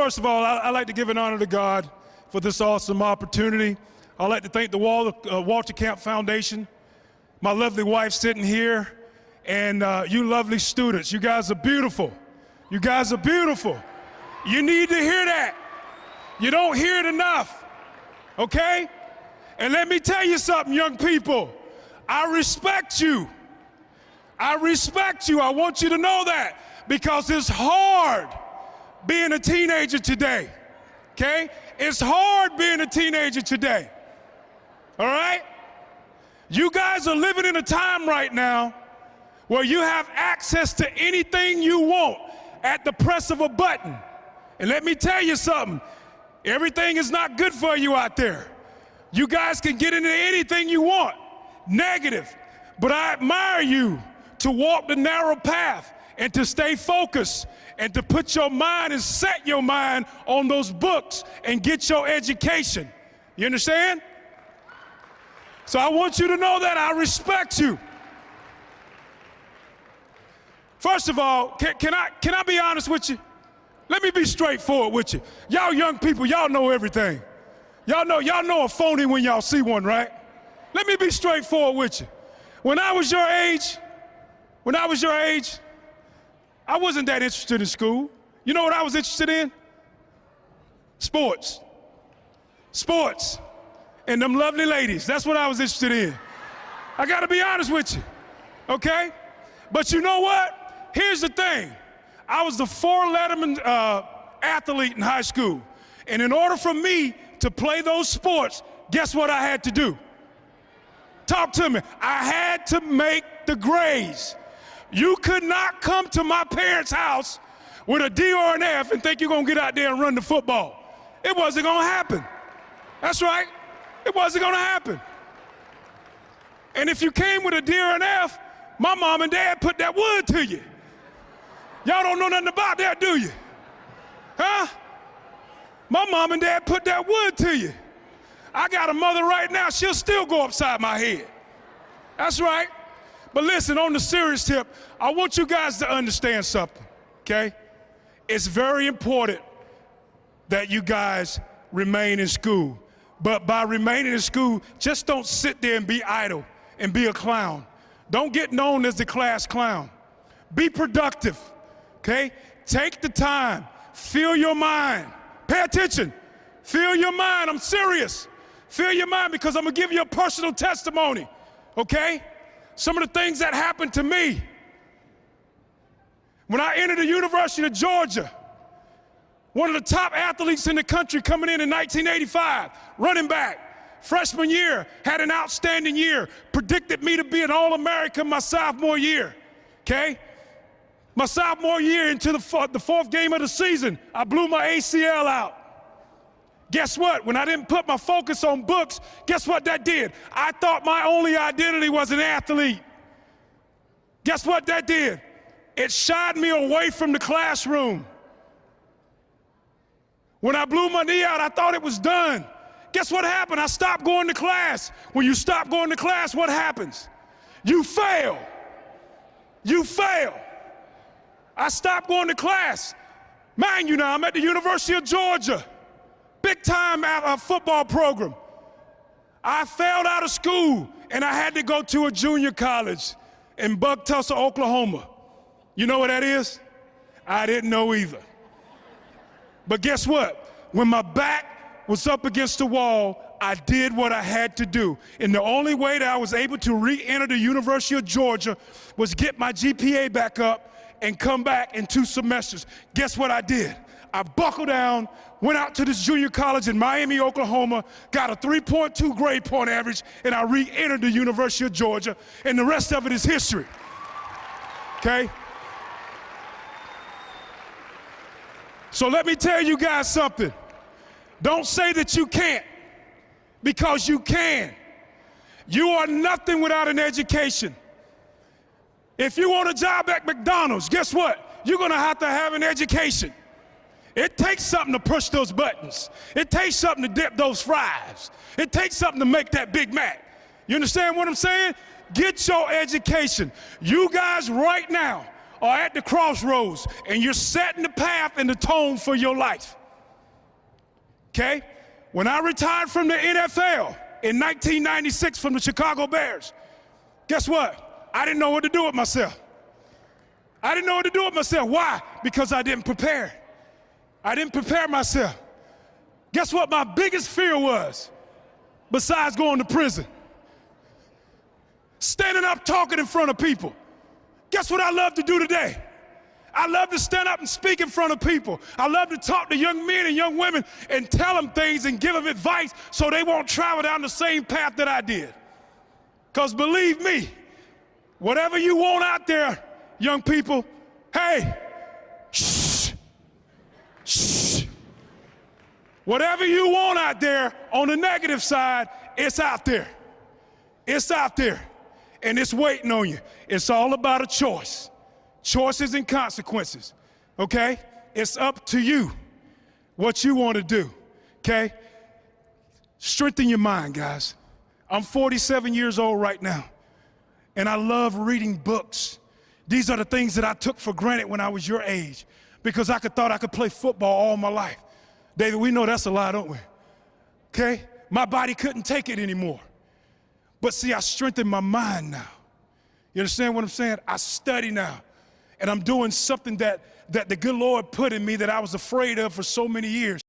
first of all, I'd like to give an honor to God for this awesome opportunity. I'd like to thank the Walter Camp Foundation, my lovely wife sitting here, and you lovely students. You guys are beautiful. You guys are beautiful. You need to hear that. You don't hear it enough, okay? And let me tell you something, young people. I respect you. I respect you. I want you to know that, because it's hard being a teenager today, okay? It's hard being a teenager today, all right? You guys are living in a time right now where you have access to anything you want at the press of a button. And let me tell you something, everything is not good for you out there. You guys can get into anything you want, negative, but I admire you to walk the narrow path and to stay focused and to put your mind and set your mind on those books and get your education. You understand? So I want you to know that I respect you. First of all, can I be honest with you? Let me be straightforward with you. Y'all young people, y'all know everything. Y'all know a phony when y'all see one, right? Let me be straightforward with you. When I was your age, I wasn't that interested in school. You know what I was interested in? Sports. Sports. And them lovely ladies. That's what I was interested in. I gotta be honest with you, okay? But you know what? Here's the thing. I was the 4 letterman athlete in high school. And in order for me to play those sports, guess what I had to do? Talk to me. I had to make the grades. You could not come to my parents' house with a D or an F and think you're gonna get out there and run the football. It wasn't gonna happen. That's right. It wasn't gonna happen. And if you came with a D or an F, my mom and dad put that wood to you. Y'all don't know nothing about that, do you? Huh? My mom and dad put that wood to you. I got a mother right now, she'll still go upside my head. That's right. But listen, on the serious tip, I want you guys to understand something, okay? It's very important that you guys remain in school. But by remaining in school, just don't sit there and be idle and be a clown. Don't get known as the class clown. Be productive, okay? Take the time, fill your mind. Pay attention, fill your mind, I'm serious. Fill your mind, because I'm gonna give you a personal testimony, okay? Some of the things that happened to me. When I entered the University of Georgia, one of the top athletes in the country coming in 1985, running back, freshman year, had an outstanding year, predicted me to be an All-American my sophomore year, okay? My sophomore year into the 4th game of the season, I blew my ACL out. Guess what? When I didn't put my focus on books, guess what that did? I thought my only identity was an athlete. Guess what that did? It shied me away from the classroom. When I blew my knee out, I thought it was done. Guess what happened? I stopped going to class. When you stop going to class, what happens? You fail. You fail. I stopped going to class. Mind you now, I'm at the University of Georgia. Big time football program. I failed out of school and I had to go to a junior college in Tulsa, Oklahoma. You know what that is? I didn't know either. But guess what? When my back was up against the wall, I did what I had to do. And the only way that I was able to re-enter the University of Georgia was get my GPA back up and come back in 2 semesters. Guess what I did? I buckled down, went out to this junior college in Miami, Oklahoma, got a 3.2 grade point average, and I re-entered the University of Georgia, and the rest of it is history, okay? So let me tell you guys something. Don't say that you can't, because you can. You are nothing without an education. If you want a job at McDonald's, guess what? You're gonna have to have an education. It takes something to push those buttons. It takes something to dip those fries. It takes something to make that Big Mac. You understand what I'm saying? Get your education. You guys right now are at the crossroads and you're setting the path and the tone for your life. okay? When I retired from the NFL in 1996 from the Chicago Bears, guess what? I didn't know what to do with myself. I didn't know what to do with myself. Why? Because I didn't prepare. I didn't prepare myself. Guess what my biggest fear was, besides going to prison? Standing up talking in front of people. Guess what I love to do today? I love to stand up and speak in front of people. I love to talk to young men and young women and tell them things and give them advice so they won't travel down the same path that I did. Because believe me, whatever you want out there, young people, hey, shh, shh. Whatever you want out there on the negative side, it's out there. It's out there, and it's waiting on you. It's all about a choice. Choices and consequences, okay? It's up to you what you want to do, okay? Strengthen your mind, guys. I'm 47 years old right now, and I love reading books. These are the things that I took for granted when I was your age because I thought I could play football all my life. David, we know that's a lie, don't we? Okay? My body couldn't take it anymore. But see, I strengthened my mind now. You understand what I'm saying? I study now. And I'm doing something that the good Lord put in me that I was afraid of for so many years.